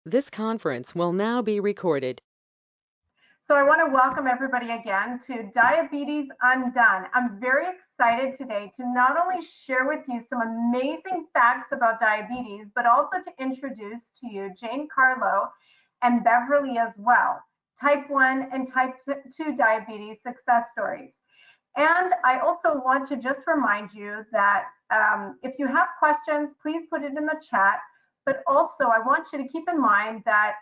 This conference will now be recorded. So I want to welcome everybody again to Diabetes Undone. I'm very excited today to not only share with you some amazing facts about diabetes, but also to introduce to you Jane Carlo and Beverly as well, type 1 and type 2 diabetes success stories. And I also want to just remind you that if you have questions, please put it in the chat. But also, I want you to keep in mind that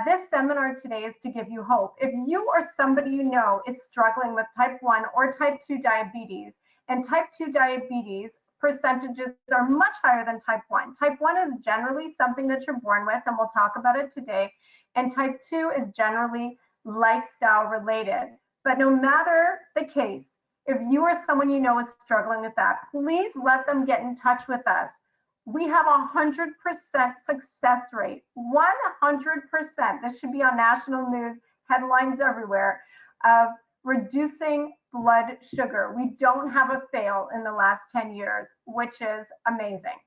this seminar today is to give you hope. If you or somebody you know is struggling with type 1 or type 2 diabetes, and type 2 diabetes percentages are much higher than type 1. Type 1 is generally something that you're born with, and we'll talk about it today. And type 2 is generally lifestyle related. But no matter the case, if you or someone you know is struggling with that, please let them get in touch with us. We have 100% success rate, 100%. This should be on national news, headlines everywhere, of reducing blood sugar. We don't have a fail in the last 10 years, which is amazing.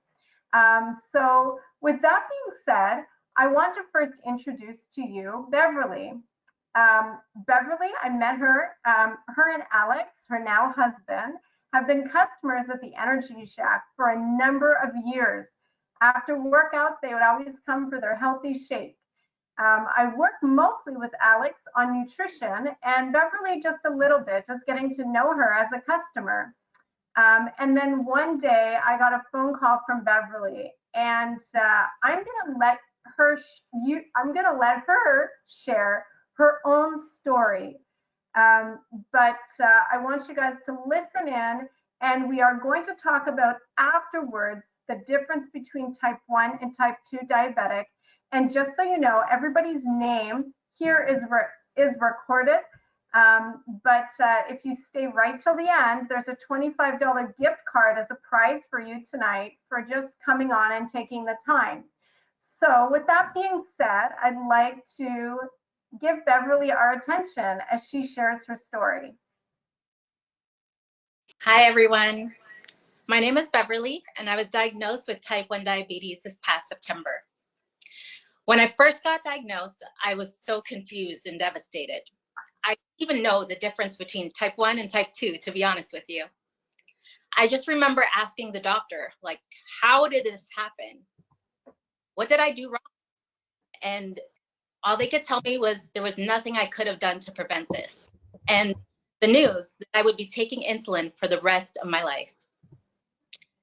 So with that being said, I want to first introduce to you Beverly. Beverly, I met her, her and Alex, her now husband, have been customers at the Energy Shack for a number of years. After workouts, they would always come for their healthy shake. I worked mostly with Alex on nutrition and Beverly just a little bit, just getting to know her as a customer. And then one day I got a phone call from Beverly, and I'm gonna let her share her own story. But I want you guys to listen in, and we are going to talk about afterwards the difference between type 1 and type 2 diabetic. And just so you know, everybody's name here is recorded. But if you stay right till the end, there's a $25 gift card as a prize for you tonight for just coming on and taking the time. So with that being said, I'd like to give Beverly our attention as she shares her story. Hi, everyone. My name is Beverly, and I was diagnosed with type 1 diabetes this past September. When I first got diagnosed, I was so confused and devastated. I didn't even know the difference between type 1 and type 2, to be honest with you. I just remember asking the doctor, like, how did this happen? What did I do wrong? And all they could tell me was there was nothing I could have done to prevent this. And the news that I would be taking insulin for the rest of my life.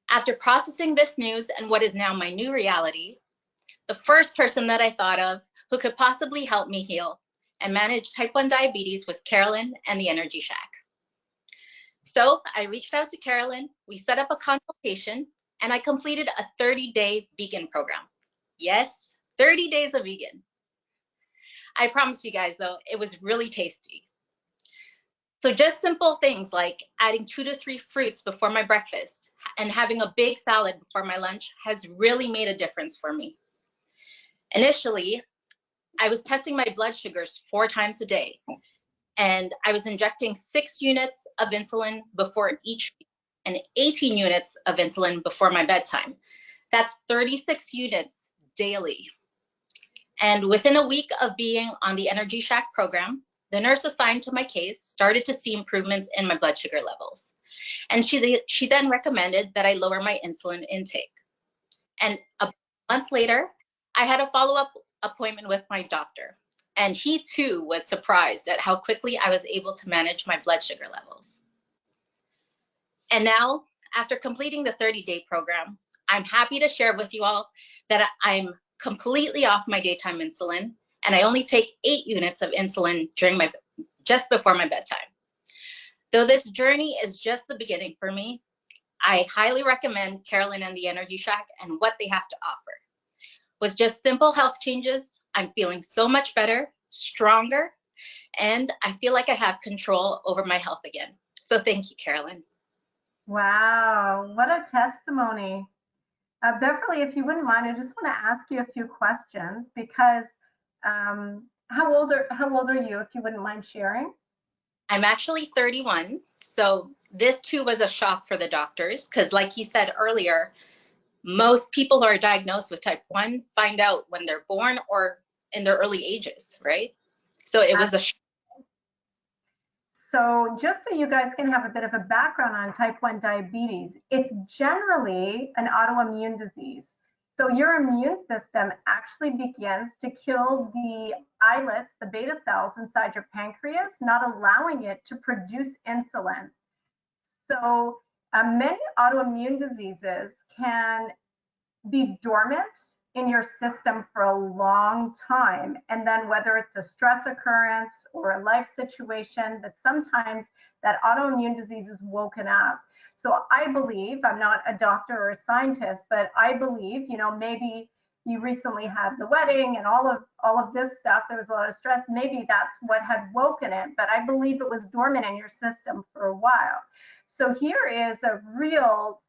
After processing this news and what is now my new reality, the first person that I thought of who could possibly help me heal and manage type 1 diabetes was Carolyn and the Energy Shack. So I reached out to Carolyn, we set up a consultation, and I completed a 30-day vegan program. Yes, 30 days of vegan. I promise you guys, though, it was really tasty. So just simple things like adding 2 to 3 fruits before my breakfast and having a big salad before my lunch has really made a difference for me. Initially, I was testing my blood sugars 4 times a day, and I was injecting 6 units of insulin before each meal and 18 units of insulin before my bedtime. That's 36 units daily. And within a week of being on the Energy Shack program, the nurse assigned to my case started to see improvements in my blood sugar levels. And she then recommended that I lower my insulin intake. And a month later, I had a follow-up appointment with my doctor. And he too was surprised at how quickly I was able to manage my blood sugar levels. And now, after completing the 30-day program, I'm happy to share with you all that I'm completely off my daytime insulin, and I only take 8 units of insulin just before my bedtime. Though this journey is just the beginning for me, I highly recommend Carolyn and the Energy Shack and what they have to offer. With just simple health changes, I'm feeling so much better, stronger, and I feel like I have control over my health again. So thank you, Carolyn. Wow, what a testimony. Beverly, if you wouldn't mind, I just want to ask you a few questions because how old are you, if you wouldn't mind sharing? I'm actually 31, so this too was a shock for the doctors because, like you said earlier, most people who are diagnosed with type 1 find out when they're born or in their early ages, right? So it was a So just so you guys can have a bit of a background on type 1 diabetes, it's generally an autoimmune disease. So your immune system actually begins to kill the islets, the beta cells inside your pancreas, not allowing it to produce insulin. So many autoimmune diseases can be dormant in your system for a long time. And then whether it's a stress occurrence or a life situation, that sometimes that autoimmune disease is woken up. So I believe, I'm not a doctor or a scientist, but I believe, maybe you recently had the wedding and all of this stuff, there was a lot of stress, maybe that's what had woken it, but I believe it was dormant in your system for a while. So here is a real,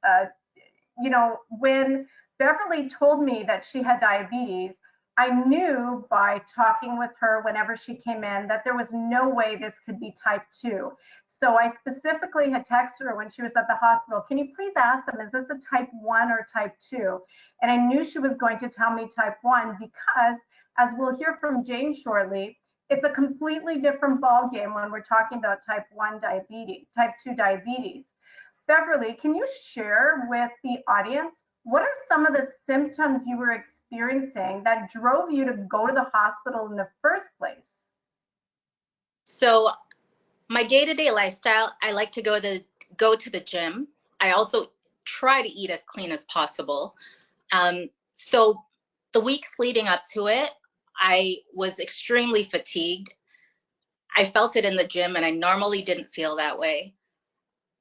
when Beverly told me that she had diabetes, I knew by talking with her whenever she came in that there was no way this could be type 2. So I specifically had texted her when she was at the hospital, can you please ask them, is this a type 1 or type 2? And I knew she was going to tell me type 1 because, as we'll hear from Jane shortly, it's a completely different ballgame when we're talking about type 1 diabetes, type 2 diabetes. Beverly, can you share with the audience what are some of the symptoms you were experiencing that drove you to go to the hospital in the first place? So my day-to-day lifestyle, I like to go to the gym. I also try to eat as clean as possible. So the weeks leading up to it, I was extremely fatigued. I felt it in the gym, and I normally didn't feel that way.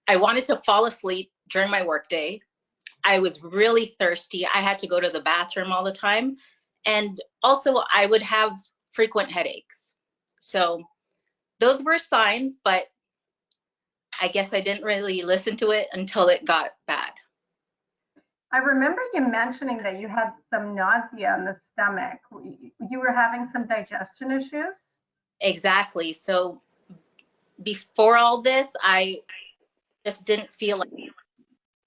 I wanted to fall asleep during my workday. I was really thirsty. I had to go to the bathroom all the time. And also, I would have frequent headaches. So those were signs, but I guess I didn't really listen to it until it got bad. I remember you mentioning that you had some nausea in the stomach. You were having some digestion issues? Exactly. So before all this, I just didn't feel like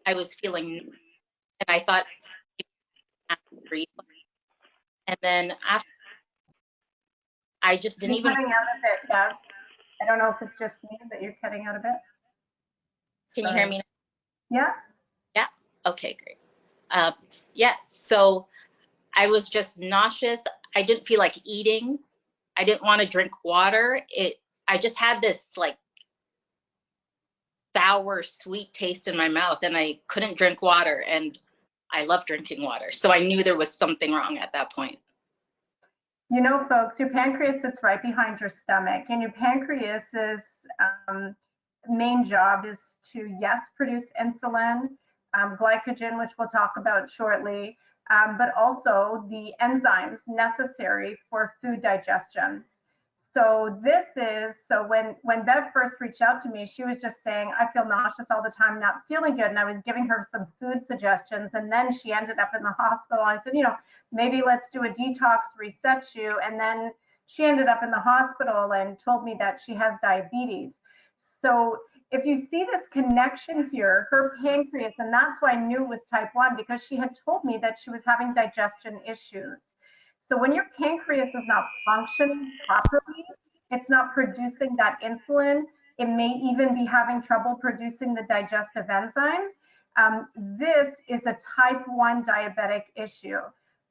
I was feeling, and I thought I could breathe. And then after, I just didn't You're even. cutting out a bit, Bev. I don't know if it's just me, but you're cutting out a bit. Can you hear me now? Yeah. Yeah. Okay, great. Yeah. So I was just nauseous. I didn't feel like eating. I didn't want to drink water. I just had this like sour, sweet taste in my mouth, and I couldn't drink water. And I love drinking water. So I knew there was something wrong at that point. You know, folks, your pancreas sits right behind your stomach, and your pancreas's main job is to, yes, produce insulin, glycogen, which we'll talk about shortly, but also the enzymes necessary for food digestion. So when Bev first reached out to me, she was just saying, I feel nauseous all the time, not feeling good. And I was giving her some food suggestions. And then she ended up in the hospital. I said, maybe let's do a detox, reset you. And then she ended up in the hospital and told me that she has diabetes. So if you see this connection here, her pancreas, and that's why I knew it was type 1, because she had told me that she was having digestion issues. So when your pancreas is not functioning properly, it's not producing that insulin. It may even be having trouble producing the digestive enzymes. This is a type 1 diabetic issue.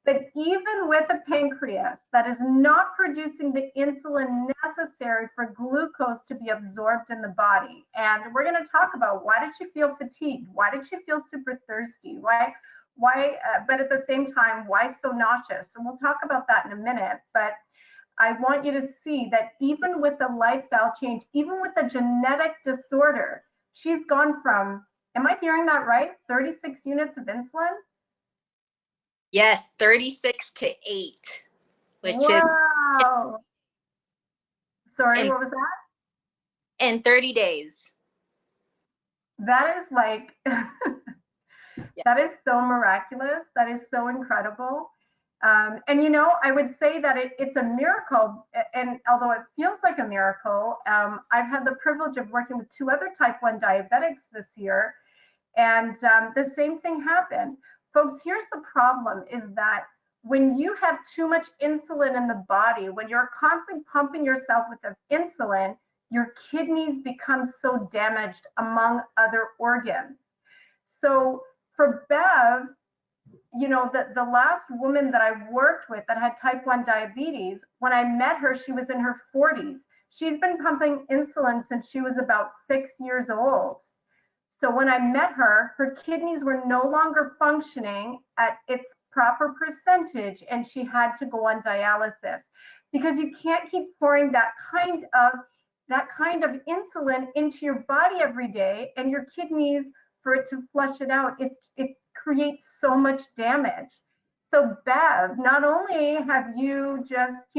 But even with a pancreas that is not producing the insulin necessary for glucose to be absorbed in the body, and we're going to talk about why did she feel fatigued? Why did she feel super thirsty? But at the same time, why so nauseous? And we'll talk about that in a minute. But I want you to see that even with the lifestyle change, even with the genetic disorder, she's gone from, am I hearing that right? 36 units of insulin? Yes, 36 to 8, which Wow. Sorry, is what was that? in 30 days. That is like, Yeah. that is so miraculous. That is so incredible. And I would say that it's a miracle. And although it feels like a miracle, I've had the privilege of working with 2 other type 1 diabetics this year. And the same thing happened. Folks, here's the problem is that when you have too much insulin in the body, when you're constantly pumping yourself with the insulin, your kidneys become so damaged among other organs. So for Bev, you know, the last woman that I worked with that had type 1 diabetes, when I met her, she was in her 40s. She's been pumping insulin since she was about 6 years old. So when I met her, her kidneys were no longer functioning at its proper percentage, and she had to go on dialysis because you can't keep pouring that kind of insulin into your body every day, and your kidneys, for it to flush it out, it creates so much damage. So Bev, not only have you just,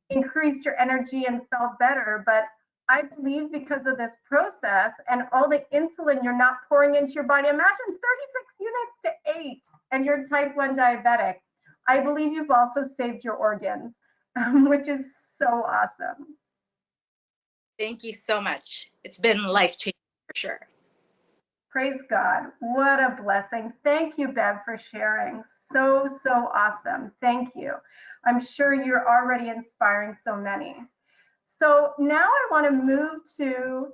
increased your energy and felt better, but I believe because of this process and all the insulin you're not pouring into your body, imagine 36 units to 8, and you're type 1 diabetic. I believe you've also saved your organs, which is so awesome. Thank you so much. It's been life-changing for sure. Praise God. What a blessing. Thank you, Bev, for sharing. So, so awesome. Thank you. I'm sure you're already inspiring so many. So now I want to move to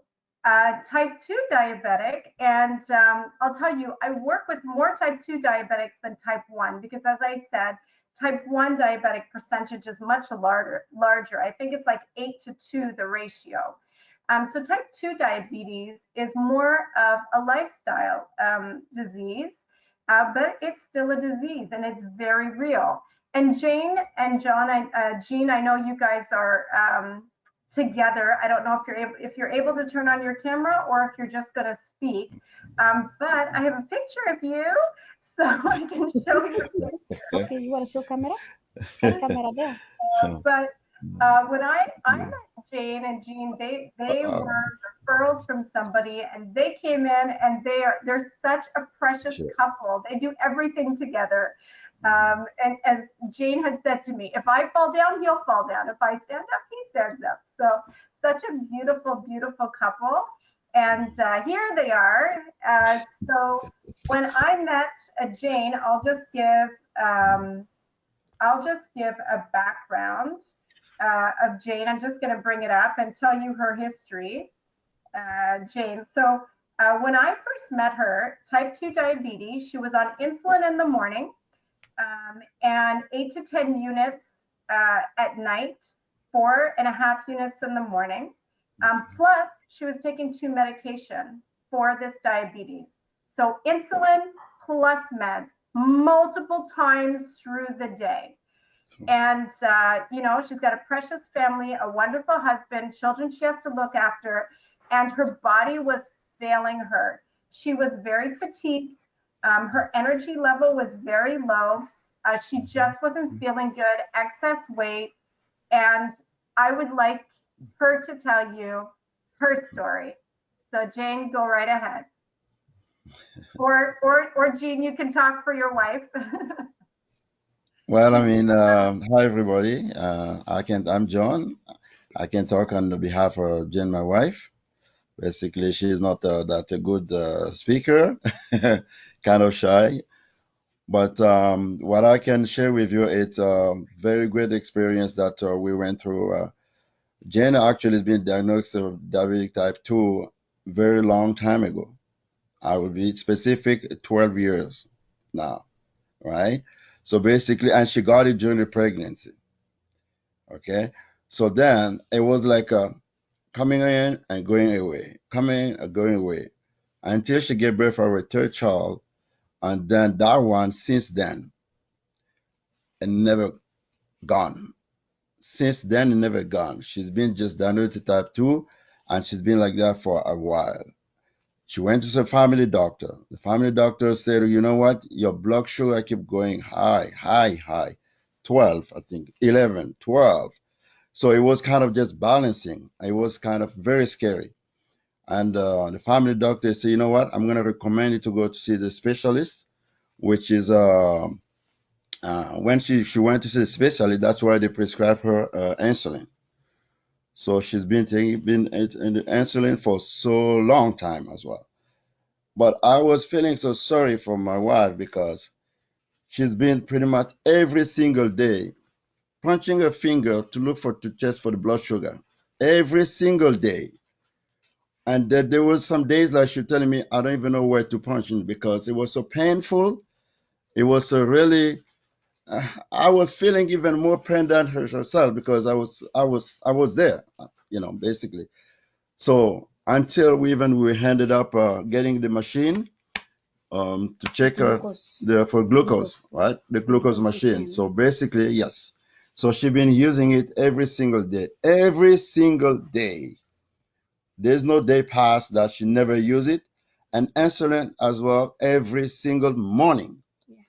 type 2 diabetic. And I'll tell you, I work with more type 2 diabetics than type 1 because, as I said, type 1 diabetic percentage is much larger. I think it's like 8-2, the ratio. So type 2 diabetes is more of a lifestyle disease, but it's still a disease and it's very real. And Jane and John, Jean, I know you guys are together. I don't know if you're able to turn on your camera or if you're just going to speak. But I have a picture of you, so I can show you. Ok, guarda sua camera. Faz camera there. But when I met Jane and Jean, they were referrals from somebody, and they came in, and they're such a precious couple. They do everything together. And as Jane had said to me, if I fall down, he'll fall down. If I stand up, he stands up. So such a beautiful, beautiful couple. And here they are. So when I met Jane, I'll just give a background of Jane. I'm just going to bring it up and tell you her history. Jane. So when I first met her, type 2 diabetes, she was on insulin in the morning. And 8 to 10 units at night, 4.5 units in the morning. Plus, she was taking 2 medication for this diabetes. So insulin plus meds multiple times through the day. And, she's got a precious family, a wonderful husband, children she has to look after, and her body was failing her. She was very fatigued. Her energy level was very low. She just wasn't feeling good, excess weight. And I would like her to tell you her story. So Jane, go right ahead. Or Jean, you can talk for your wife. Well, hi everybody. I'm John. I can talk on behalf of Jen, my wife. Basically, she's not that a good speaker, kind of shy. But what I can share with you, it's a very great experience that we went through. Jen actually has been diagnosed with diabetic type 2 very long time ago. I will be specific, 12 years now, right? So basically, and she got it during the pregnancy. Okay. So then it was like coming in and going away, coming and going away until she gave birth to her third child. And then that one, since then, and never gone. Since then, it never gone. She's been just diagnosed with type 2, and she's been like that for a while. She went to the family doctor. The family doctor said, you know what? Your blood sugar keep going high, high, high. 12, I think, 11, 12. So it was kind of just balancing. It was kind of very scary. And the family doctor said, you know what? I'm going to recommend you to go to see the specialist, which is when she went to see the specialist, that's why they prescribed her insulin. So she's been taking insulin for so long time as well. But I was feeling so sorry for my wife because She's been pretty much every single day punching her finger to look to test for the blood sugar every single day. And there was some days like she telling me I don't even know where to punch in because it was so painful. It was so really. I was feeling even more pain than herself because I was there, basically. So until we ended up getting the machine to check Glucose. for glucose, right? The glucose Glucose machine. machine. So basically, yes. So she's been using it every single day. Every single day. There's no day past that she never use it. And insulin as well every single morning. Yeah.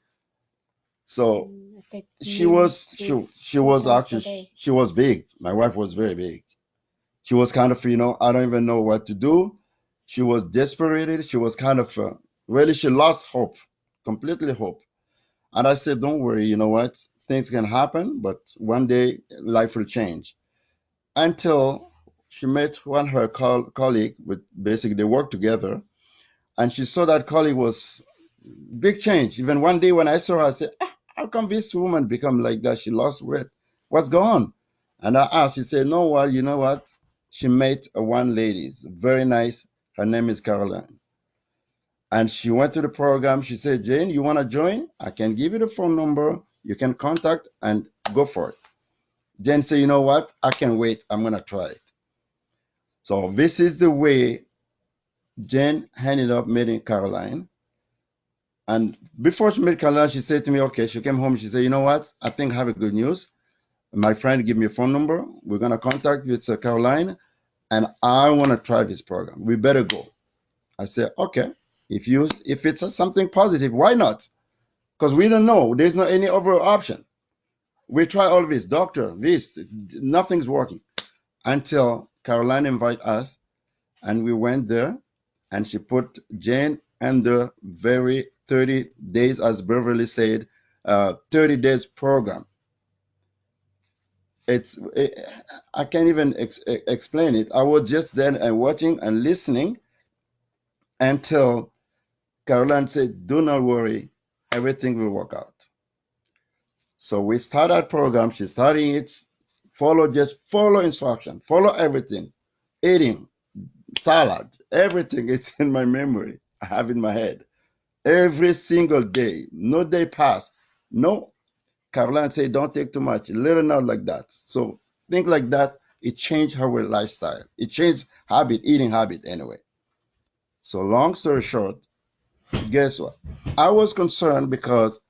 So I take she meal was three, she was times a actually day. she was big. My wife was very big. She was kind of, I don't even know what to do. She was desperate. She was kind of really, she lost hope, completely hope. And I said, don't worry, you know what? Things can happen, but one day life will change. Until she met one of her colleague, with basically they worked together, and she saw that colleague was big change. Even one day when I saw her, I said, how come this woman become like that? She lost weight. What's going on? And I asked, she said, no, well, you know what? She met one lady, very nice. Her name is Caroline. And she went to the program. She said, Jane, you want to join? I can give you the phone number. You can contact and go for it. Jane said, you know what? I can wait. I'm going to try it. So this is the way Jane ended up meeting Caroline. And before she met Caroline, she said to me, okay, she came home. She said, you know what? I think I have a good news. My friend gave me a phone number. We're going to contact with Caroline, and I want to try this program. We better go. I said, okay, if it's something positive, why not? Because we don't know. There's no any other option. We try all this, doctor, this, nothing's working. Until Caroline invited us, and we went there, and she put Jane under very 30 days, as Beverly said, 30 days program. I can't even explain it. I was just there and watching and listening until Caroline said, do not worry, everything will work out. So we start that program. She's starting it. Just follow instruction, follow everything, eating, salad, everything. It's in my memory. I have in my head. Every single day, no day pass. No, Caroline said, don't take too much, little out like that. So think like that. It changed her lifestyle. It changed eating habit anyway. So long story short, guess what? I was concerned because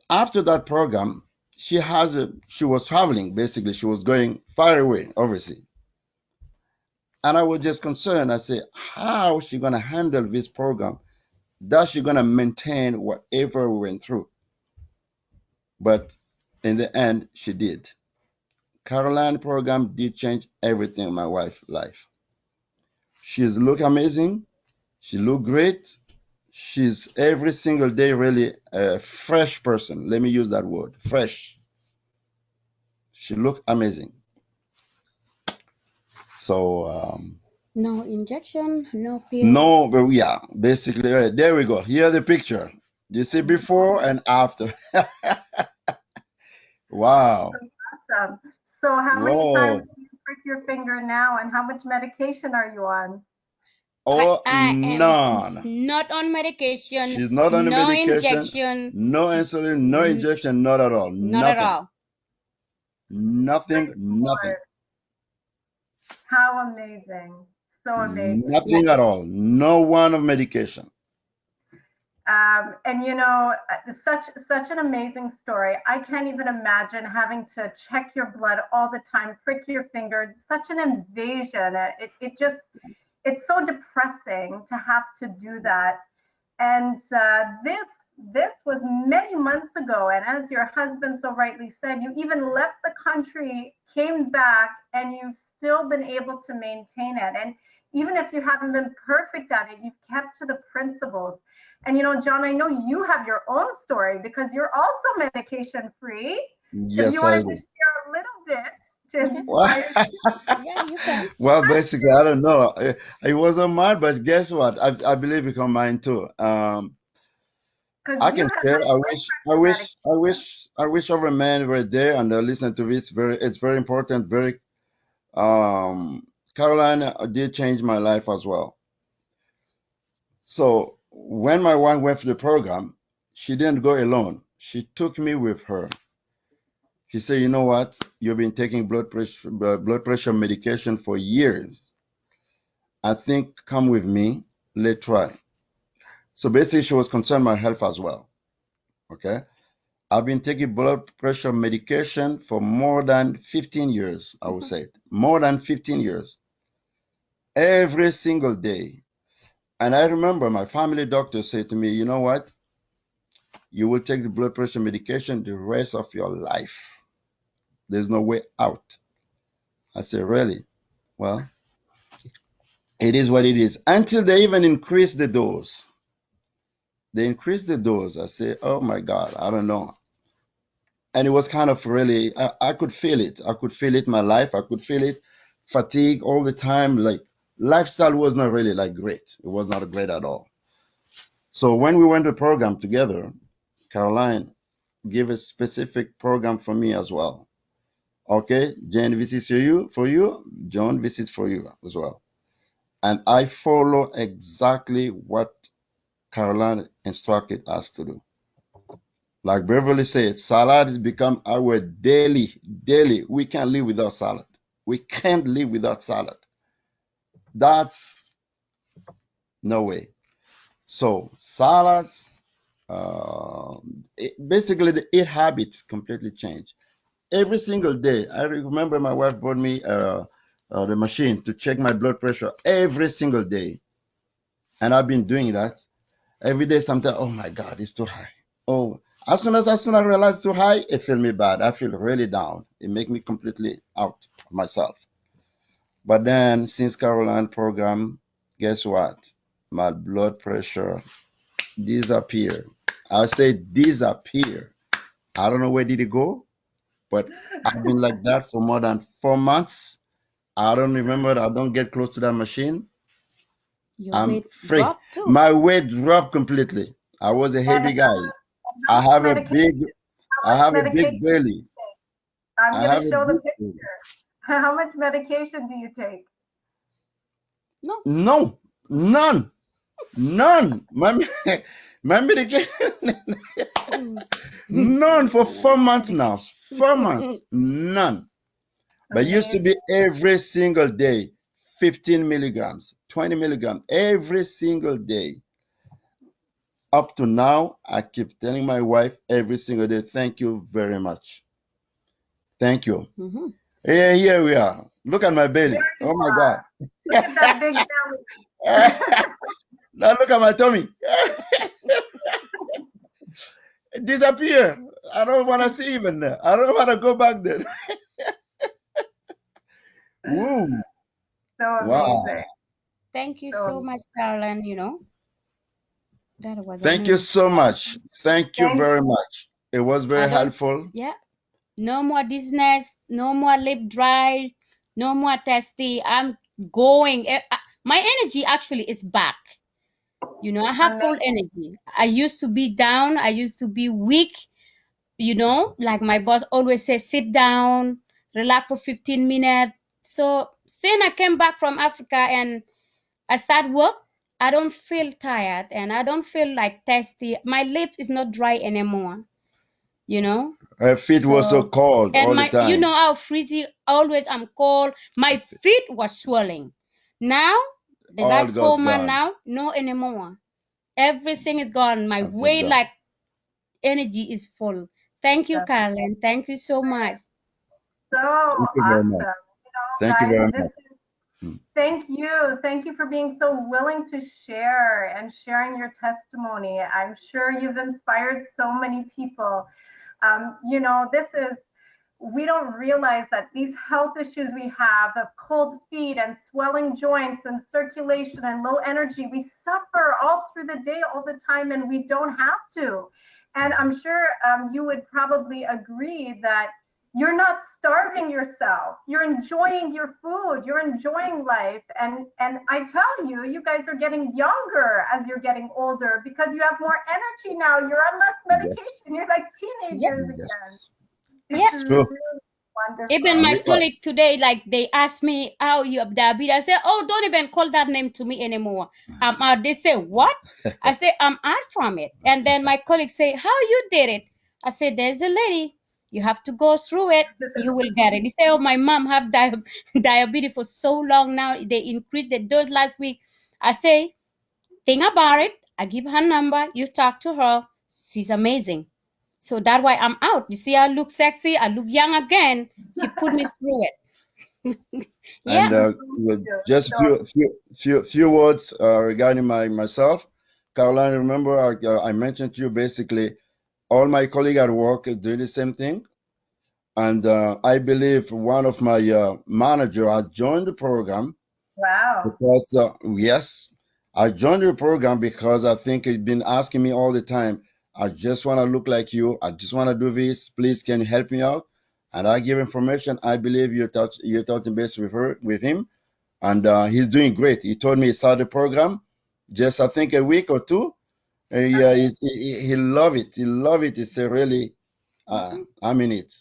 after that program, she was traveling basically. She was going far away, overseas. And I was just concerned. I said, how is she gonna handle this program? Does she gonna maintain whatever we went through? But in the end, she did. Caroline program did change everything in my wife's life. She's look amazing. She look great. She's every single day really a fresh person. Let me use that word, fresh. She look amazing. So No injection, no pill. no, but yeah, basically, there we go. Here the picture. You see before and after. Wow. Awesome. So how many Whoa. times do you prick your finger now, and how much medication are you on? Oh, I am none. not on medication, She's not on the no medication, injection, no insulin, no injection, not at all. not at Nothing. all. Nothing, Praise the nothing. Lord. How amazing. So amazing. Yeah. Nothing at all. No one of medication. And such an amazing story. I can't even imagine having to check your blood all the time, prick your finger. Such an invasion. It's so depressing to have to do that. And this was many months ago. And as your husband so rightly said, you even left the country, came back, and you've still been able to maintain it. And even if you haven't been perfect at it, you've kept to the principles. And John, I know you have your own story because you're also medication free. If you Yes, I wanted to do. share a little bit to Well, inspire. Yeah, you can. well, basically, I don't know. It wasn't mine, but guess what? I believe it on mine too. Because I you can have share. that I blood wish, I pressure wish, I medication. wish, I wish other men were there and listen to this. It's very important. Very, um, Caroline did change my life as well. So when my wife went for the program, she didn't go alone. She took me with her. She said, "You know what? You've been taking blood pressure medication for years. I think come with me. Let's try." So basically, she was concerned my health as well. Okay. I've been taking blood pressure medication for more than 15 years, I would say. More than 15 years. Every single day. And I remember my family doctor said to me, "You know what? You will take the blood pressure medication the rest of your life. There's no way out." I said, "Really?" Well, it is what it is. Until they even increase the dose. They increased the dose. I say, "Oh my God, I don't know." And it was kind of really, I could feel it. I could feel it in my life. I could feel it, fatigue all the time. Like lifestyle was not really like great. It was not great at all. So when we went to the program together, Caroline gave a specific program for me as well. Okay, Jane visits for you, John visits for you as well. And I follow exactly what Caroline instructed us to do. Like Beverly said, salad has become our daily. We can't live without salad. We can't live without salad. That's no way. So salads, basically the eat habits completely change. Every single day, I remember my wife brought me the machine to check my blood pressure every single day. And I've been doing that every day. Sometimes, oh my God, it's too high. Oh, as soon as I realize it's too high, it feel me bad. I feel really down. It make me completely out of myself. But then since Caroline program, guess what? My blood pressure disappear. I say disappear. I don't know where did it go, but I've been like that for more than 4 months. I don't remember. I don't get close to that machine. Your I'm weight free. dropped too. My weight dropped completely. I was a And heavy guy. how I much have a medication? big How I much have a big medication? belly. I'm I going have to a show the big picture. belly. How much medication do you take? No. No, none, none. My medication, Mm. none for 4 months now. 4 months, none. But used to be Amazing. every single day, 15 milligrams, 20 milligrams, every single day. Up to now, I keep telling my wife every single day, "Thank you very much. Thank you." Mhm. Here we are. Look at my belly. There you Oh my are. God. Look at that big belly. Now look at my tummy. It disappear. I don't want to see even there. I don't want to go back there. Woo. So Wow. amazing. Thank you So so amazing. much, Carolyn. That was Thank you amazing. so much. Thank you Thank very you. much. It was I very don't, helpful. yeah, no more dizziness, no more lip dry, no more testy. I'm going. My energy actually is back. I have full Amazing. energy. I used to be down, I used to be weak, like my boss always says, sit down, relax for 15 minutes. So since I came back from Africa and I start work, I don't feel tired and I don't feel like thirsty. My lip is not dry anymore, you know. Her feet were so So, cold and all the my, you time. know how frizzy always I'm cold. My feet was swelling. Now they All got goes coma gone. now, no anymore. Everything is gone. My I thank weight God. like energy is full. Thank you, That's Carolyn. Thank you so much. so Thank you very much. awesome. Thank you Guys, very this much. is Mm. thank you. Thank you for being so willing to share and sharing your testimony. I'm sure you've inspired so many people. This is, we don't realize that these health issues we have of cold feet and swelling joints and circulation and low energy, we suffer all through the day, all the time, and we don't have to. And I'm sure you would probably agree that You're not starving yourself. You're enjoying your food. You're enjoying life. And I tell you, you guys are getting younger as you're getting older because you have more energy now. You're on less Yes. medication. You're like Yeah, teenagers again. Yes. yeah. It's It's true. really Even wonderful. my We are. colleague today, like they asked me how you have diabetes. I said, oh, don't even call that name to me anymore. I'm out. They say, what? I say, I'm out from it. And then my colleague say, how you did it? I said, there's a lady. You have to go through it. You will get it. He said, oh, my mom have diabetes for so long now. They increased the dose last week. I say, think about it. I give her number. You talk to her. She's amazing. So that's why I'm out. You see, I look sexy. I look young again. She put me through it. Yeah. And with just a So, few words regarding myself. Caroline, remember I mentioned to you basically all my colleagues at work do the same thing. And I believe one of my manager has joined the program wow. because, yes, I joined the program because I think he's been asking me all the time, I just want to look like you. I just want to do this. Please, can you help me out? And I give information. I believe you're touching base with him, and he's doing great. He told me he started the program just I think a week or two. He love it. He love it. It's a really I'm in it.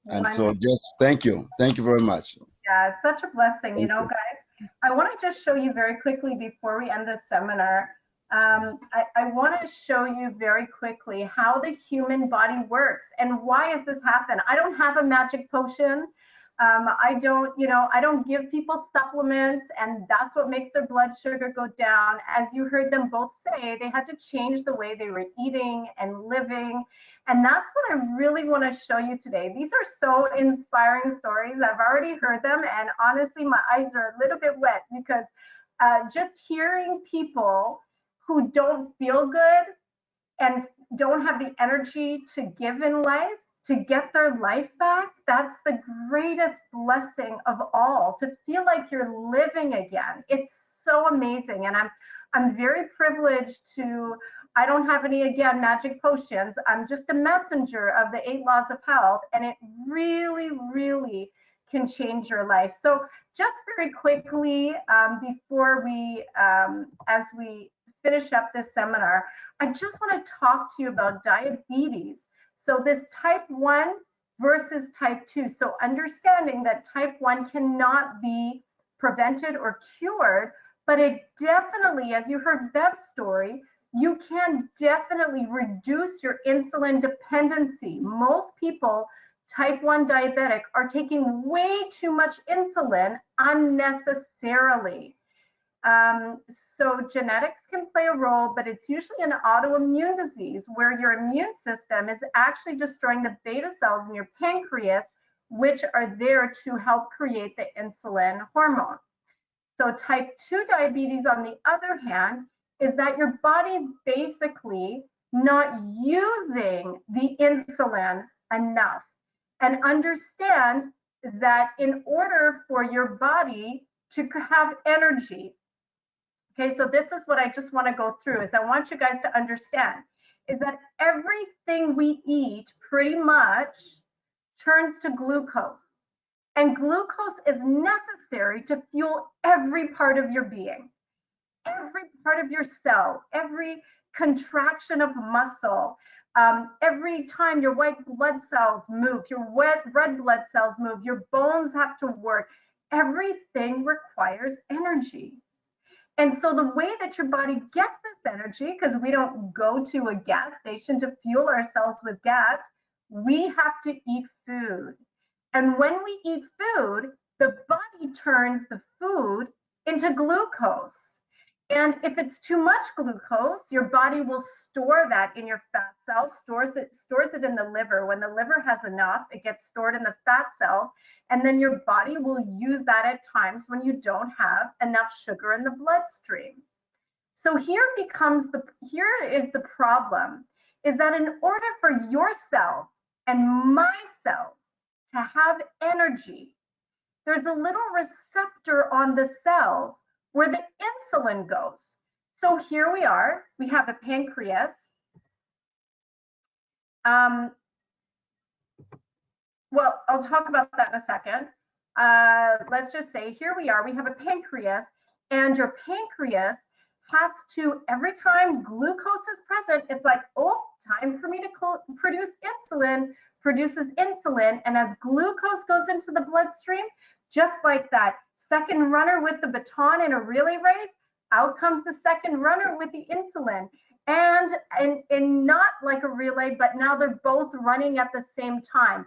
And so Wonderful. just thank you very much. Yeah, it's such a blessing. You Thank know, you. guys, I want to just show you very quickly before we end this seminar. I want to show you very quickly how the human body works and why has this happened. I don't have a magic potion. I don't give people supplements, and that's what makes their blood sugar go down. As you heard them both say, they had to change the way they were eating and living. And that's what I really want to show you today. These are so inspiring stories. I've already heard them, and honestly, my eyes are a little bit wet because just hearing people who don't feel good and don't have the energy to give in life, to get their life back, that's the greatest blessing of all, to feel like you're living again. It's so amazing. And I'm very privileged to, I don't have any, again, magic potions. I'm just a messenger of the 8 laws of health, and it really, really can change your life. So just very quickly, before we, as we finish up this seminar, I just want to talk to you about diabetes. So this type 1 versus type 2. So understanding that type 1 cannot be prevented or cured, but it definitely, as you heard Bev's story, you can definitely reduce your insulin dependency. Most people, type 1 diabetic, are taking way too much insulin unnecessarily. So genetics can play a role, but it's usually an autoimmune disease where your immune system is actually destroying the beta cells in your pancreas, which are there to help create the insulin hormone. So type 2 diabetes, on the other hand, is that your body's basically not using the insulin enough. And understand that in order for your body to have energy, okay, so this is what I just want to go through is I want you guys to understand is that everything we eat pretty much turns to glucose. And glucose is necessary to fuel every part of your being, every part of your cell, every contraction of muscle, every time your white blood cells move, your red blood cells move, your bones have to work. Everything requires energy. And so the way that your body gets this energy, because we don't go to a gas station to fuel ourselves with gas, we have to eat food. And when we eat food, the body turns the food into glucose. And if it's too much glucose, your body will store that in your fat cells, stores it in the liver. When the liver has enough, it gets stored in the fat cells. And then your body will use that at times when you don't have enough sugar in the bloodstream. So here is the problem, is that in order for your cells and my cells to have energy, there's a little receptor on the cells where the insulin goes. So here we are, we have a pancreas. well, I'll talk about that in a second. Let's just say here we are, we have a pancreas, and your pancreas has to, every time glucose is present, it's like, oh, time for me to produce insulin, produces insulin. And as glucose goes into the bloodstream, just like that second runner with the baton in a relay race, out comes the second runner with the insulin. And not like a relay, but now they're both running at the same time.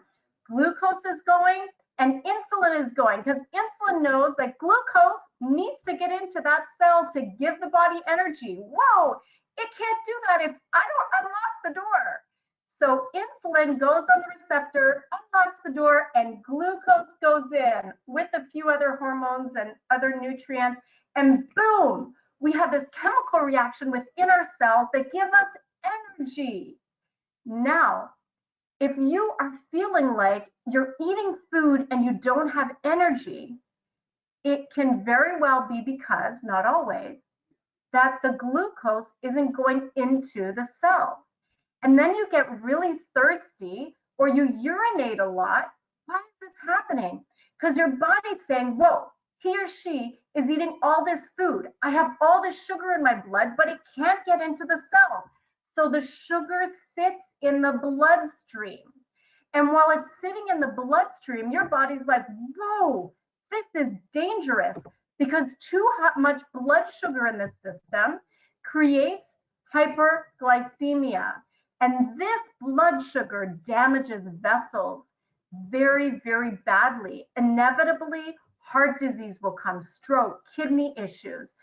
Glucose is going and insulin is going, because insulin knows that glucose needs to get into that cell to give the body energy. Whoa, it can't do that if I don't unlock the door. So insulin goes on the receptor, unlocks the door, and glucose goes in with a few other hormones and other nutrients, and boom, we have this chemical reaction within our cells that give us energy. Now, if you are feeling like you're eating food and you don't have energy, it can very well be because, not always, that the glucose isn't going into the cell. And then you get really thirsty or you urinate a lot. Why is this happening? Because your body's saying, whoa, he or she is eating all this food. I have all this sugar in my blood, but it can't get into the cell. So the sugar sits in the bloodstream. And while it's sitting in the bloodstream, your body's like, whoa, this is dangerous, because too much blood sugar in the system creates hyperglycemia. And this blood sugar damages vessels very, very badly. Inevitably, heart disease will come, stroke, kidney issues,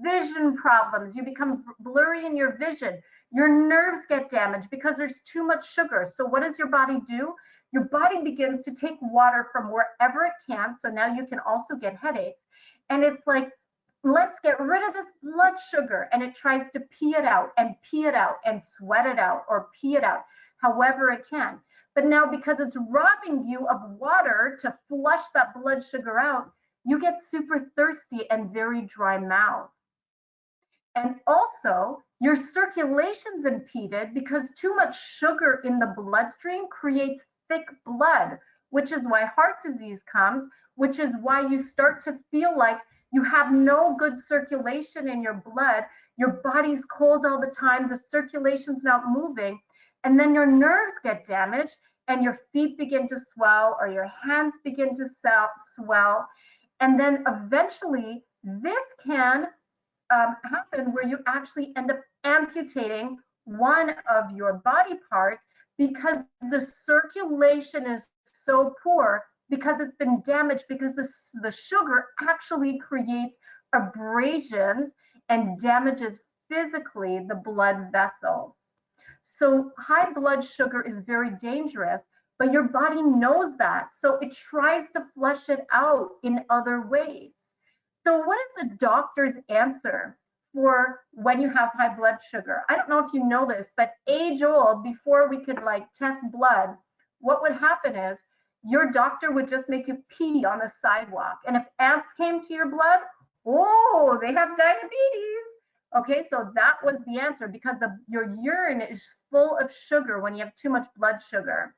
vision problems. You become blurry in your vision. Your nerves get damaged because there's too much sugar. So what does your body do? Your body begins to take water from wherever it can. So now you can also get headaches. And it's like, let's get rid of this blood sugar. And it tries to pee it out and sweat it out or pee it out, however it can. But now, because it's robbing you of water to flush that blood sugar out, you get super thirsty and very dry mouth. And also, your circulation's impeded because too much sugar in the bloodstream creates thick blood, which is why heart disease comes, which is why you start to feel like you have no good circulation in your blood. Your body's cold all the time, the circulation's not moving, and then your nerves get damaged and your feet begin to swell or your hands begin to swell. And then eventually this can happen where you actually end up amputating one of your body parts because the circulation is so poor, because it's been damaged, because the sugar actually creates abrasions and damages physically the blood vessels. So high blood sugar is very dangerous, but your body knows that. So it tries to flush it out in other ways. So what is the doctor's answer for when you have high blood sugar? I don't know if you know this, but age old, before we could like test blood, what would happen is your doctor would just make you pee on the sidewalk. And if ants came to your blood, oh, they have diabetes. Okay, so that was the answer, because your urine is full of sugar when you have too much blood sugar.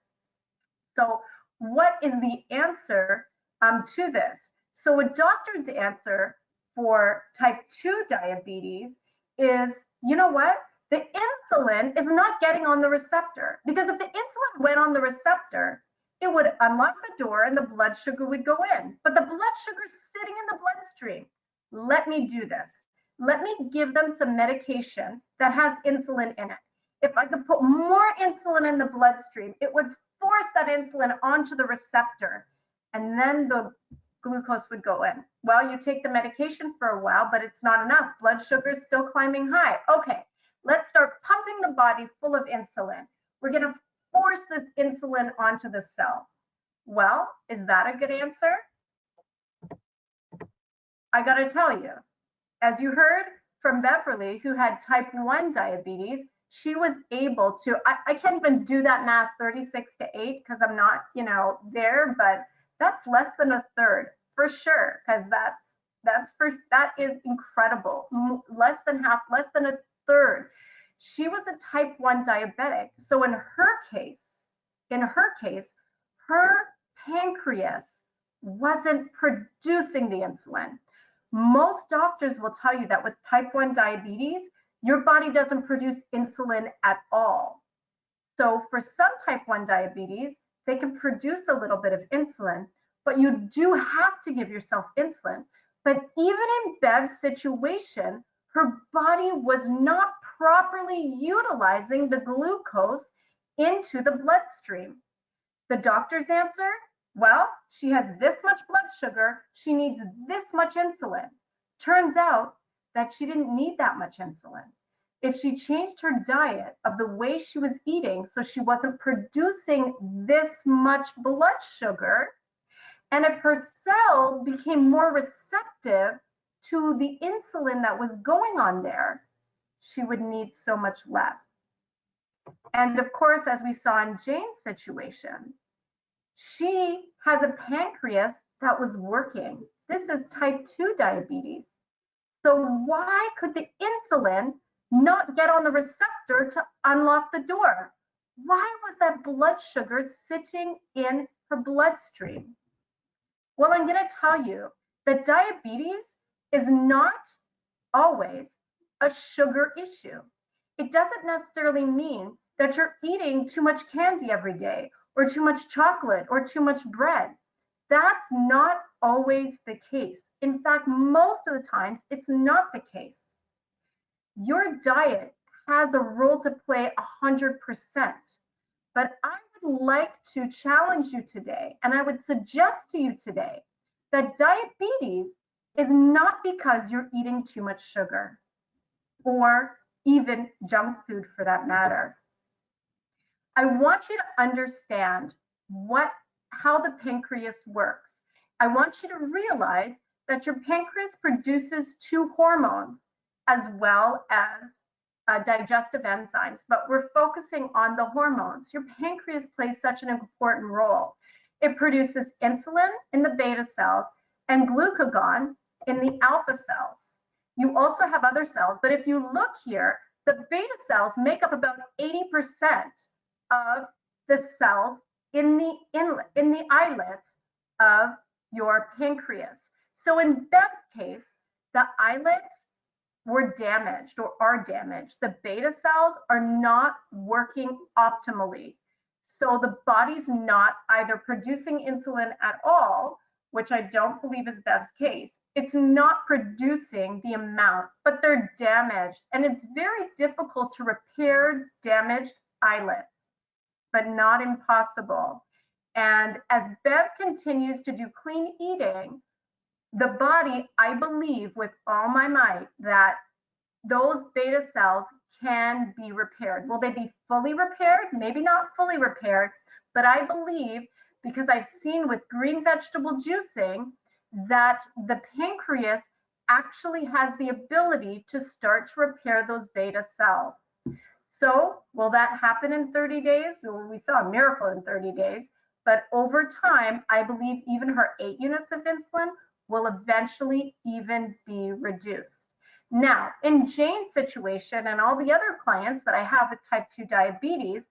So what is the answer to this? So a doctor's answer for type 2 diabetes is, you know what? The insulin is not getting on the receptor, because if the insulin went on the receptor, it would unlock the door and the blood sugar would go in. But the blood sugar is sitting in the bloodstream. Let me do this. Let me give them some medication that has insulin in it. If I could put more insulin in the bloodstream, it would force that insulin onto the receptor, and then the glucose would go in. Well, you take the medication for a while, but it's not enough. Blood sugar is still climbing high. Okay, let's start pumping the body full of insulin. We're going to force this insulin onto the cell. Well, is that a good answer? I got to tell you, as you heard from Beverly, who had type 1 diabetes, she was able to, I can't even do that math 36 to 8 because I'm not, there, but that's less than a third for sure, because that is incredible. Less than half, less than a third. She was a type 1 diabetic. So in her case, her pancreas wasn't producing the insulin. Most doctors will tell you that with type 1 diabetes, your body doesn't produce insulin at all. So for some type 1 diabetes, they can produce a little bit of insulin, but you do have to give yourself insulin. But even in Bev's situation, her body was not properly utilizing the glucose into the bloodstream. The doctor's answer? Well, she has this much blood sugar, she needs this much insulin. Turns out that she didn't need that much insulin. If she changed her diet of the way she was eating so she wasn't producing this much blood sugar, and if her cells became more receptive to the insulin that was going on there, she would need so much less. And of course, as we saw in Jane's situation, she has a pancreas that was working. This is type 2 diabetes. So why could the insulin not get on the receptor to unlock the door? Why was that blood sugar sitting in her bloodstream? Well, I'm going to tell you that diabetes is not always a sugar issue. It doesn't necessarily mean that you're eating too much candy every day, or too much chocolate, or too much bread. That's not always the case. In fact, most of the times, it's not the case. Your diet has a role to play 100%. But I would like to challenge you today, and I would suggest to you today, that diabetes is not because you're eating too much sugar, or even junk food for that matter. I want you to understand how the pancreas works. I want you to realize that your pancreas produces 2 hormones as well as digestive enzymes, but we're focusing on the hormones. Your pancreas plays such an important role. It produces insulin in the beta cells and glucagon in the alpha cells. You also have other cells, but if you look here, the beta cells make up about 80% of the cells in the islets of your pancreas. So in Bev's case, the islets were damaged or are damaged. The beta cells are not working optimally. So the body's not either producing insulin at all, which I don't believe is Bev's case. It's not producing the amount, but they're damaged. And it's very difficult to repair damaged islets, but not impossible. And as Bev continues to do clean eating, the body, I believe with all my might, that those beta cells can be repaired. Will they be fully repaired? Maybe not fully repaired, but I believe, because I've seen with green vegetable juicing, that the pancreas actually has the ability to start to repair those beta cells. So will that happen in 30 days? Well, we saw a miracle in 30 days, but over time, I believe even her 8 units of insulin will eventually even be reduced. Now, in Jane's situation and all the other clients that I have with type 2 diabetes,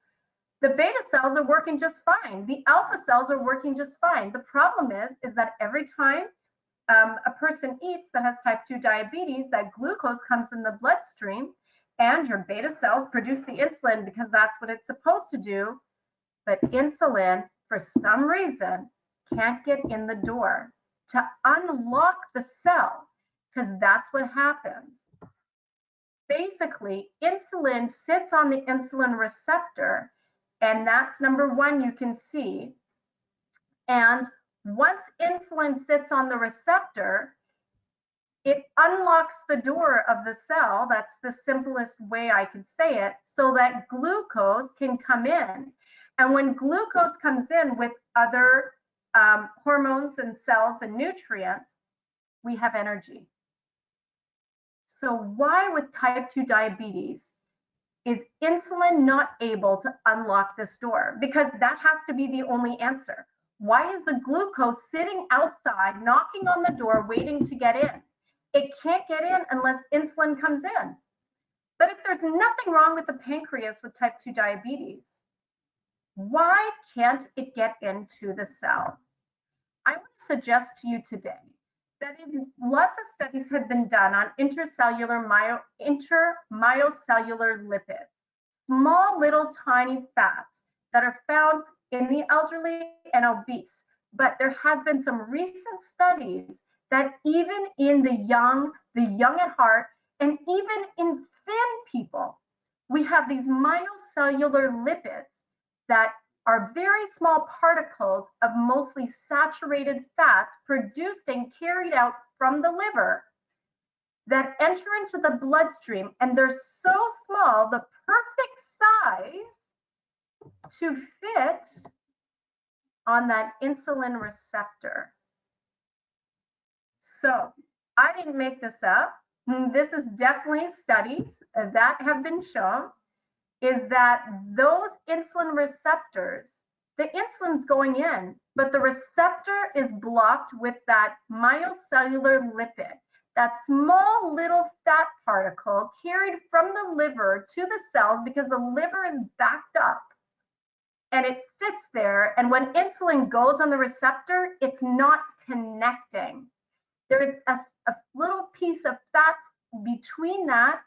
the beta cells are working just fine. The alpha cells are working just fine. The problem is that every time a person eats that has type 2 diabetes, that glucose comes in the bloodstream and your beta cells produce the insulin because that's what it's supposed to do. But insulin, for some reason, can't get in the door to unlock the cell, because that's what happens. Basically, insulin sits on the insulin receptor, and that's number 1 you can see. And once insulin sits on the receptor, it unlocks the door of the cell. That's the simplest way I can say it, so that glucose can come in. And when glucose comes in with other hormones and cells and nutrients, we have energy. So why with type 2 diabetes is insulin not able to unlock this door? Because that has to be the only answer. Why is the glucose sitting outside, knocking on the door, waiting to get in? It can't get in unless insulin comes in. But if there's nothing wrong with the pancreas with type 2 diabetes, Why can't it get into the cell? I would suggest to you today that lots of studies have been done on intermyocellular lipids, small little tiny fats that are found in the elderly and obese. But there has been some recent studies that even in the young at heart, and even in thin people, we have these myocellular lipids that are very small particles of mostly saturated fats produced and carried out from the liver that enter into the bloodstream, and they're so small, the perfect size to fit on that insulin receptor. So I didn't make this up. This is definitely studies that have been shown, is that those insulin receptors, the insulin's going in, but the receptor is blocked with that myocellular lipid, that small little fat particle carried from the liver to the cells because the liver is backed up and it sits there. And when insulin goes on the receptor, it's not connecting. There is a little piece of fat between that,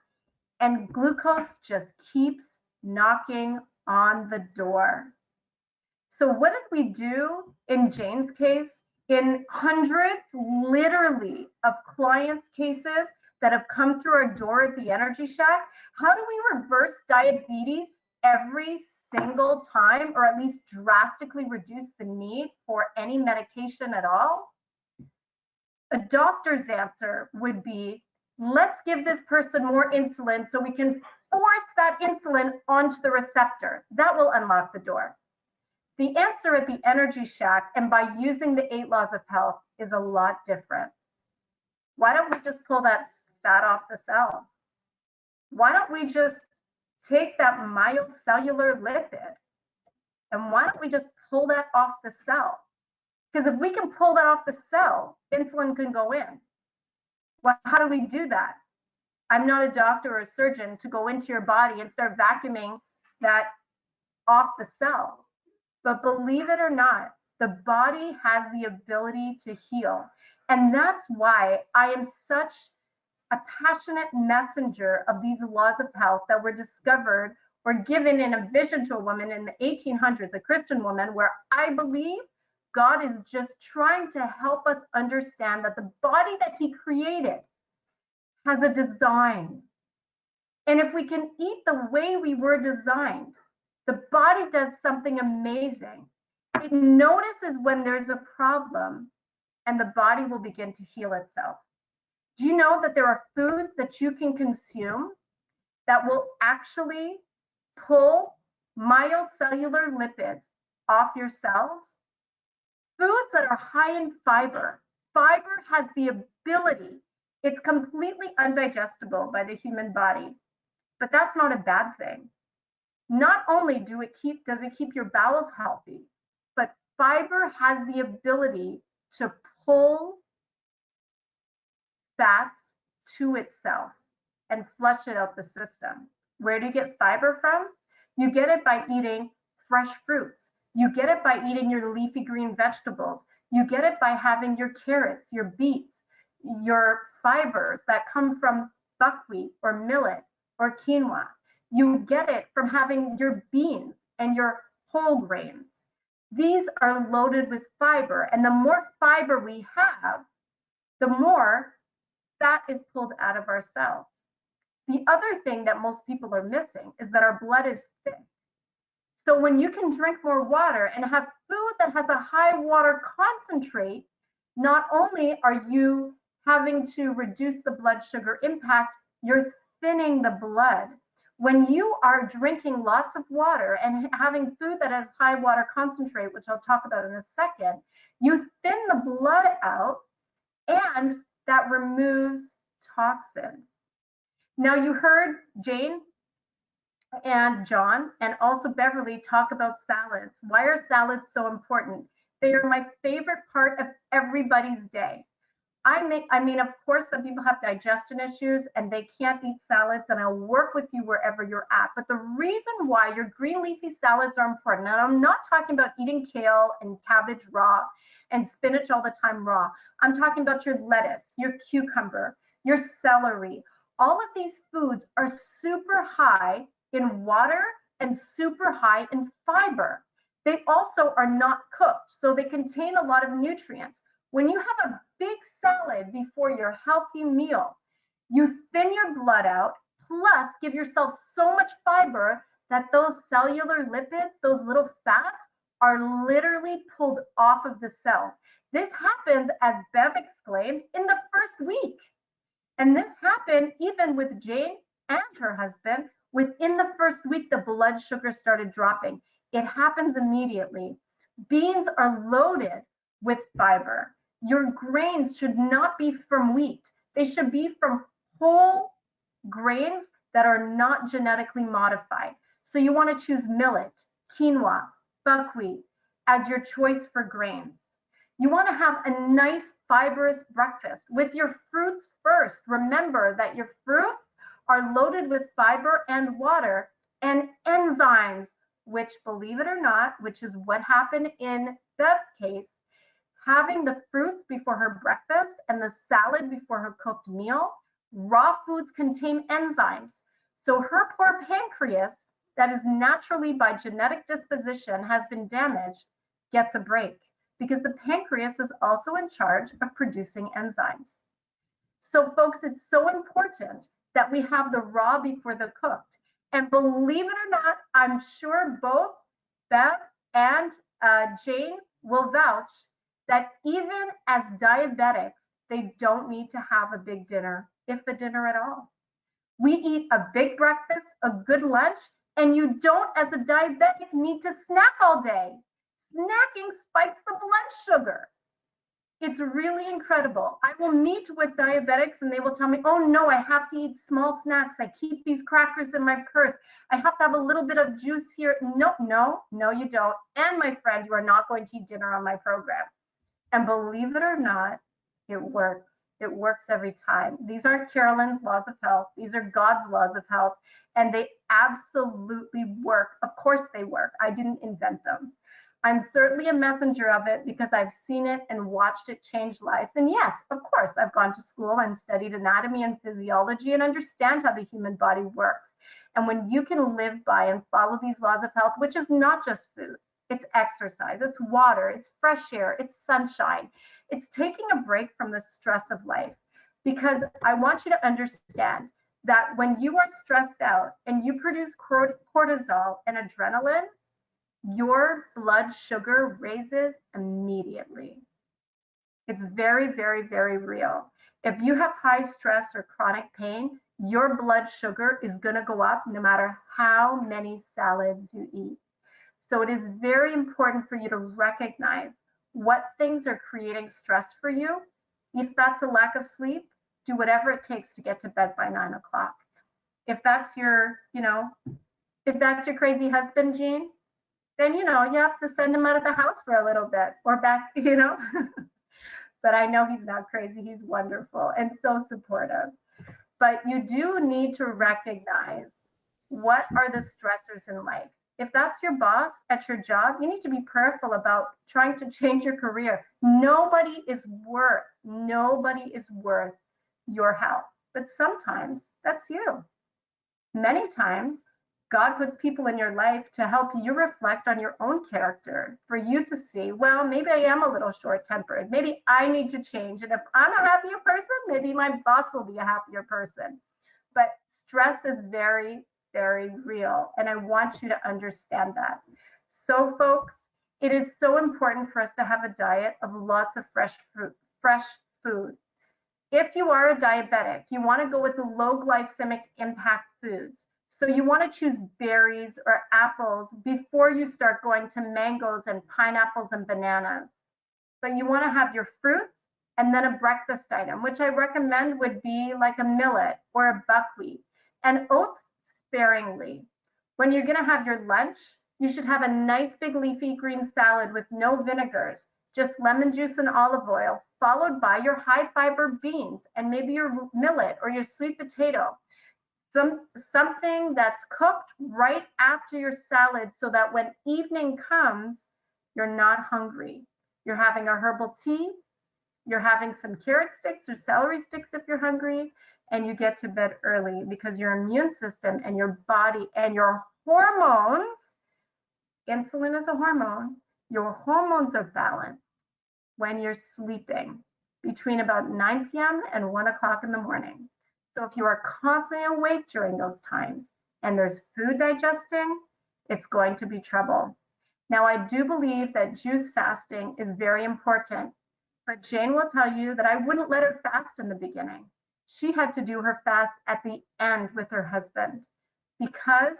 and glucose just keeps knocking on the door. So what did we do in Jane's case? In hundreds, literally, of clients' cases that have come through our door at the Energy Shack, how do we reverse diabetes every single time, or at least drastically reduce the need for any medication at all? A doctor's answer would be, let's give this person more insulin so we can force that insulin onto the receptor. That will unlock the door. The answer at the Energy Shack, and by using the 8 laws of health, is a lot different. Why don't we just pull that fat off the cell? Why don't we just take that myocellular lipid, and why don't we just pull that off the cell? Because if we can pull that off the cell, insulin can go in. Well, how do we do that? I'm not a doctor or a surgeon to go into your body and start vacuuming that off the cell. But believe it or not, the body has the ability to heal. And that's why I am such a passionate messenger of these laws of health that were discovered or given in a vision to a woman in the 1800s, a Christian woman, where I believe God is just trying to help us understand that the body that he created has a design. And if we can eat the way we were designed, the body does something amazing. It notices when there's a problem, and the body will begin to heal itself. Do you know that there are foods that you can consume that will actually pull myocellular lipids off your cells? Foods that are high in fiber. Fiber has the ability, it's completely undigestible by the human body, but that's not a bad thing. Not only does it keep your bowels healthy, but fiber has the ability to pull fats to itself and flush it out the system. Where do you get fiber from? You get it by eating fresh fruits. You get it by eating your leafy green vegetables. You get it by having your carrots, your beets, your fibers that come from buckwheat or millet or quinoa. You get it from having your beans and your whole grains. These are loaded with fiber, and the more fiber we have, the more fat is pulled out of our cells. The other thing that most people are missing is that our blood is thick. So when you can drink more water and have food that has a high water concentrate, not only are you having to reduce the blood sugar impact, you're thinning the blood. When you are drinking lots of water and having food that has high water concentrate, which I'll talk about in a second, you thin the blood out, and that removes toxins. Now, you heard Jane and John and also Beverly talk about salads. Why are salads so important? They are my favorite part of everybody's day. I mean, of course, some people have digestion issues and they can't eat salads, and I'll work with you wherever you're at. But the reason why your green leafy salads are important, and I'm not talking about eating kale and cabbage raw and spinach all the time raw. I'm talking about your lettuce, your cucumber, your celery. All of these foods are super high in water and super high in fiber. They also are not cooked, so they contain a lot of nutrients. When you have a big salad before your healthy meal, you thin your blood out, plus give yourself so much fiber that those cellular lipids, those little fats, are literally pulled off of the cells. This happens, as Bev exclaimed, in the first week. And this happened even with Jane and her husband. Within the first week, the blood sugar started dropping. It happens immediately. Beans are loaded with fiber. Your grains should not be from wheat. They should be from whole grains that are not genetically modified. So you want to choose millet, quinoa, buckwheat as your choice for grains. You want to have a nice fibrous breakfast with your fruits first. Remember that your fruits are loaded with fiber and water and enzymes, which, believe it or not, which is what happened in Bev's case, having the fruits before her breakfast and the salad before her cooked meal, raw foods contain enzymes. So her poor pancreas, that is naturally by genetic disposition has been damaged, gets a break, because the pancreas is also in charge of producing enzymes. So folks, it's so important that we have the raw before the cooked. And believe it or not, I'm sure both Bev and Jane will vouch that even as diabetics, they don't need to have a big dinner, if a dinner at all. We eat a big breakfast, a good lunch, and you don't, as a diabetic, need to snack all day. Snacking spikes the blood sugar. It's really incredible. I will meet with diabetics and they will tell me, oh no, I have to eat small snacks. I keep these crackers in my purse. I have to have a little bit of juice here. No, you don't. And my friend, you are not going to eat dinner on my program. And believe it or not, it works. It works every time. These aren't Carolyn's laws of health. These are God's laws of health. And they absolutely work. Of course they work. I didn't invent them. I'm certainly a messenger of it because I've seen it and watched it change lives. And yes, of course, I've gone to school and studied anatomy and physiology and understand how the human body works. And when you can live by and follow these laws of health, which is not just food, it's exercise, it's water, it's fresh air, it's sunshine, it's taking a break from the stress of life. Because I want you to understand that when you are stressed out and you produce cortisol and adrenaline, your blood sugar raises immediately. It's very, very, very real. If you have high stress or chronic pain, your blood sugar is going to go up no matter how many salads you eat. So it is very important for you to recognize what things are creating stress for you. If that's a lack of sleep, do whatever it takes to get to bed by 9 o'clock. If that's your, if that's your crazy husband, Jean, then, you have to send him out of the house for a little bit or back, But I know he's not crazy. He's wonderful and so supportive. But you do need to recognize what are the stressors in life. If that's your boss at your job, you need to be prayerful about trying to change your career. Nobody is worth your health. But sometimes that's you. Many times, God puts people in your life to help you reflect on your own character, for you to see, well, maybe I am a little short-tempered. Maybe I need to change. And if I'm a happier person, maybe my boss will be a happier person. But stress is very, very real. And I want you to understand that. So folks, it is so important for us to have a diet of lots of fresh food. If you are a diabetic, you want to go with the low glycemic impact foods. So you want to choose berries or apples before you start going to mangoes and pineapples and bananas. But you want to have your fruits and then a breakfast item, which I recommend would be like a millet or a buckwheat, and oats sparingly. When you're going to have your lunch, you should have a nice big leafy green salad with no vinegars, just lemon juice and olive oil, followed by your high fiber beans and maybe your millet or your sweet potato. Something that's cooked right after your salad so that when evening comes, you're not hungry. You're having a herbal tea, you're having some carrot sticks or celery sticks if you're hungry, and you get to bed early because your immune system and your body and your hormones, insulin is a hormone, your hormones are balanced when you're sleeping between about 9 p.m. and 1 o'clock in the morning. So if you are constantly awake during those times and there's food digesting, it's going to be trouble. Now, I do believe that juice fasting is very important, but Jane will tell you that I wouldn't let her fast in the beginning. She had to do her fast at the end with her husband because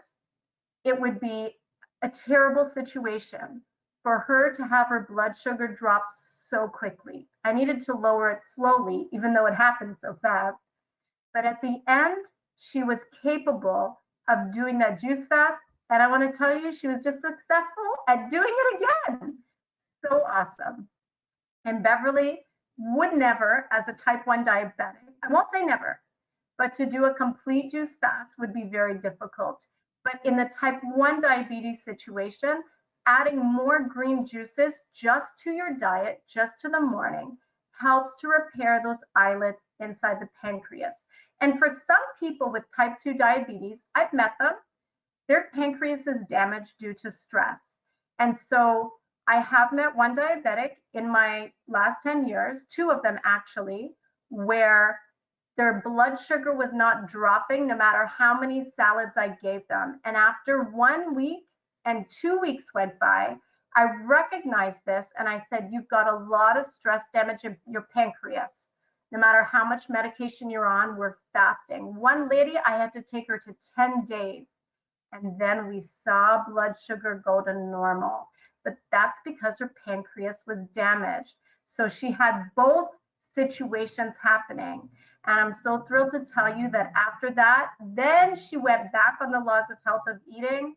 it would be a terrible situation for her to have her blood sugar drop so quickly. I needed to lower it slowly, even though it happened so fast. But at the end, she was capable of doing that juice fast. And I want to tell you, she was just successful at doing it again. So awesome. And Beverly would never, as a type 1 diabetic, I won't say never, but to do a complete juice fast would be very difficult. But in the type 1 diabetes situation, adding more green juices just to your diet, just to the morning, helps to repair those islets inside the pancreas. And for some people with type 2 diabetes, I've met them, their pancreas is damaged due to stress. And so I have met one diabetic in my last 10 years, 2 of them actually, where their blood sugar was not dropping no matter how many salads I gave them. And after 1 week and 2 weeks went by, I recognized this and I said, you've got a lot of stress damage in your pancreas. No matter how much medication you're on, we're fasting. One lady, I had to take her to 10 days. And then we saw blood sugar go to normal. But that's because her pancreas was damaged. So she had both situations happening. And I'm so thrilled to tell you that after that, then she went back on the laws of health of eating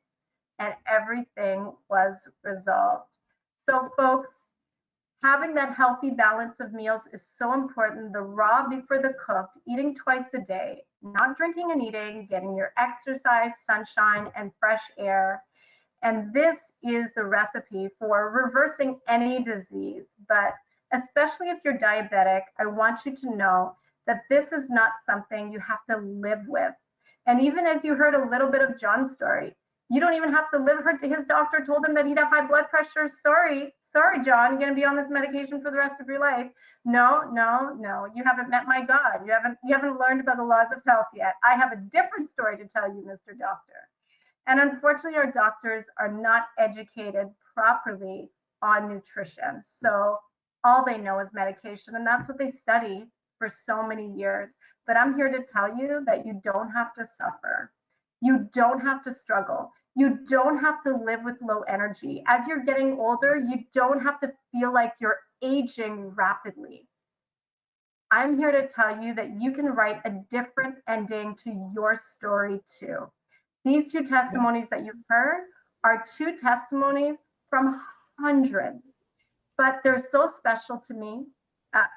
and everything was resolved. So folks, having that healthy balance of meals is so important. The raw before the cooked, eating twice a day, not drinking and eating, getting your exercise, sunshine, and fresh air. And this is the recipe for reversing any disease. But especially if you're diabetic, I want you to know that this is not something you have to live with. And even as you heard a little bit of John's story, you don't even have to live. His doctor told him that he'd have high blood pressure. Sorry, John, you're going to be on this medication for the rest of your life. No, you haven't met my God. You haven't learned about the laws of health yet. I have a different story to tell you, Mr. Doctor. And unfortunately, our doctors are not educated properly on nutrition. So all they know is medication, and that's what they study for so many years. But I'm here to tell you that you don't have to suffer. You don't have to struggle. You don't have to live with low energy. As you're getting older, you don't have to feel like you're aging rapidly. I'm here to tell you that you can write a different ending to your story too. These 2 testimonies that you've heard are 2 testimonies from hundreds, but they're so special to me.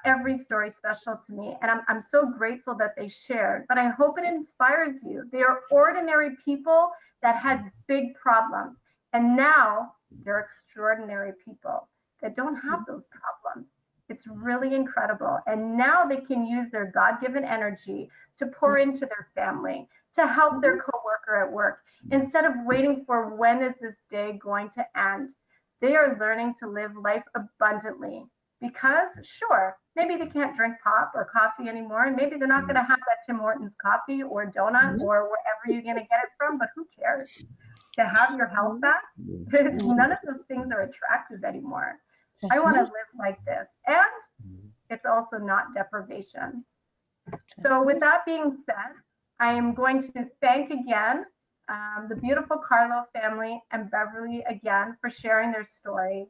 Every story special to me, and I'm so grateful that they shared, but I hope it inspires you. They are ordinary people that had big problems, and now they're extraordinary people that don't have those problems. It's really incredible, and now they can use their God-given energy to pour into their family, to help their coworker at work, instead of waiting for when is this day going to end. They are learning to live life abundantly. Because sure, maybe they can't drink pop or coffee anymore, and maybe they're not going to have that Tim Hortons coffee or donut or wherever you're going to get it from, but who cares? To have your health back, none of those things are attractive anymore. I want to live like this, and it's also not deprivation. So with that being said, I am going to thank again the beautiful Carlo family and Beverly again for sharing their story.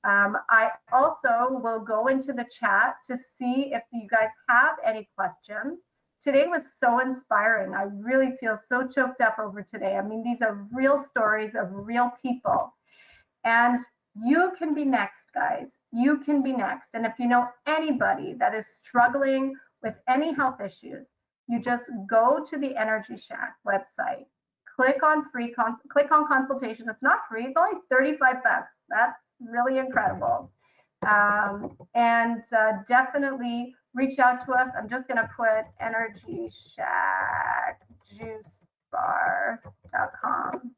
I also will go into the chat to see if you guys have any questions. Today was so inspiring. I really feel so choked up over today. I mean, these are real stories of real people. And You can be next, guys. You can be next. And if you know anybody that is struggling with any health issues, you just go to the Energy Shack website, click on consultation. It's not free. It's only 35 bucks. That's really incredible. And definitely reach out to us. I'm just going to put energyshackjuicebar.com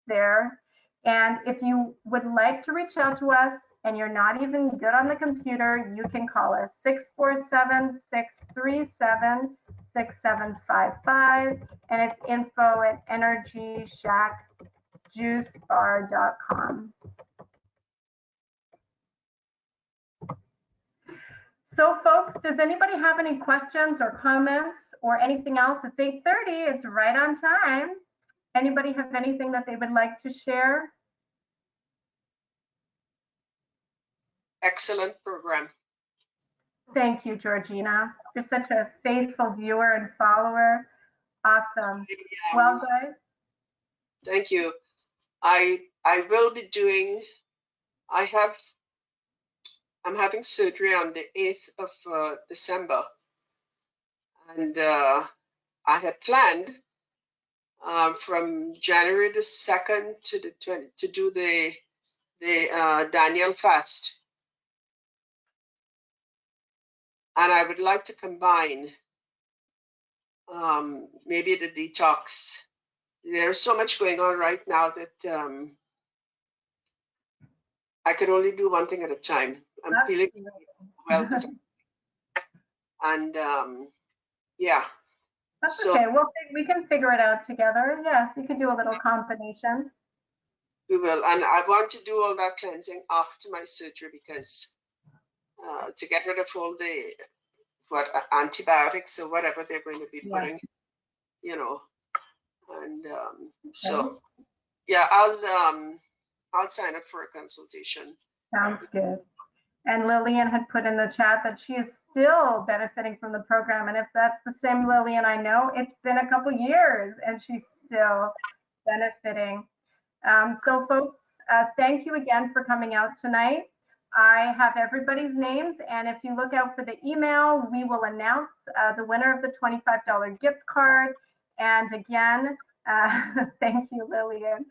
there. And if you would like to reach out to us and you're not even good on the computer, you can call us 647-637-6755, and it's info@energyshackjuicebar.com. So folks, does anybody have any questions or comments or anything else? It's 8:30, it's right on time. Anybody have anything that they would like to share? Excellent program. Thank you, Georgina. You're such a faithful viewer and follower. Awesome. Well, guys. Thank you. I will be doing, I'm having surgery on the 8th of December. And I had planned from January the 2nd to the 20th to do the Daniel fast. And I would like to combine maybe the detox. There's so much going on right now that I could only do one thing at a time. I'm feeling well. And yeah. That's okay. We can figure it out together. Yes, you could do a little combination. We will. And I want to do all that cleansing after my surgery because to get rid of all the antibiotics or whatever they're going to be putting, you know. And so yeah, I'll sign up for a consultation. Sounds good. And Lillian had put in the chat that she is still benefiting from the program. And if that's the same Lillian I know, it's been a couple years and she's still benefiting. So folks, thank you again for coming out tonight. I have everybody's names, and if you look out for the email, we will announce the winner of the $25 gift card. And again, thank you, Lillian.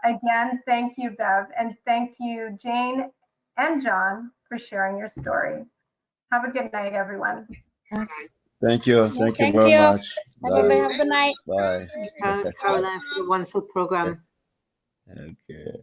Again, thank you, Bev, and thank you, Jane and John, for sharing your story. Have a good night, everyone. Thank you. Thank you very much. Everybody have a good night. Bye. Caroline, for the wonderful program. Okay.